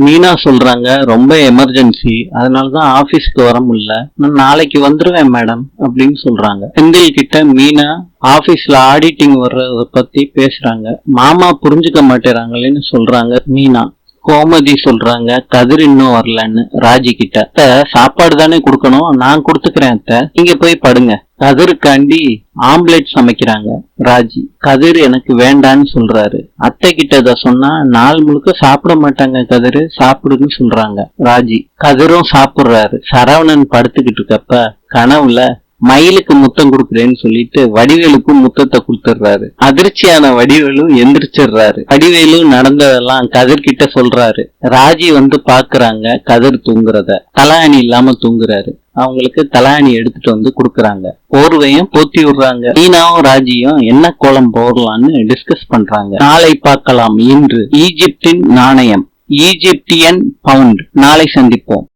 மீனா சொல்றாங்க ரொம்ப எமர்ஜென்சி, அதனாலதான் ஆபீஸ்க்கு வர முடியல, நான் நாளைக்கு வந்துருவேன் மேடம் அப்படின்னு சொல்றாங்க. செந்தில் கிட்ட மீனா ஆபீஸ்ல ஆடிட்டிங் வர்றத பத்தி பேசுறாங்க. மாமா புரிஞ்சுக்க மாட்டேறாங்களேன்னு சொல்றாங்க மீனா. கோமதி சொல்றாங்க கதிர் இன்னும் வரலன்னு ராஜி கிட்ட. சாப்பாடு தானே கொடுக்கணும், நான் கொடுத்துக்கிறேன் அத்தை, நீங்க போய் படுங்க. கதிருக்காண்டி ஆம்லெட் சமைக்கிறாங்க ராஜி. கதிர் எனக்கு வேண்டான்னு சொல்றாரு. அத்தை கிட்ட இத சொன்னா நாள் முழுக்க சாப்பிட மாட்டாங்க, கதிர் சாப்பிடுன்னு சொல்றாங்க ராஜி. கதிரும் சாப்பிடுறாரு. சரவணன் படுத்துக்கிட்டு இருக்கப்ப கனவுல மயிலுக்கு முத்தம் கொடுக்குறேன்னு சொல்லிட்டு வடிவேலுக்கும் முத்தத்தை கொடுத்துடுறாரு. அதிர்ச்சியான வடிவேலும் எந்திரிச்சிடுறாரு. வடிவேலும் நடந்ததெல்லாம் கதிர்கிட்ட சொல்றாரு. ராஜி வந்து பாக்குறாங்க கதிர் தூங்குறத. தலாணி இல்லாம தூங்குறாரு. அவங்களுக்கு தலாணி எடுத்துட்டு வந்து குடுக்கறாங்க. போர்வையும் போத்தி விடுறாங்க. மீனாவும் ராஜியும் என்ன கோலம் போடலான்னு டிஸ்கஸ் பண்றாங்க. நாளை பார்க்கலாம். இன்று ஈஜிப்தின் நாணயம், ஈஜிப்தியன் பவுண்ட். நாளை சந்திப்போம்.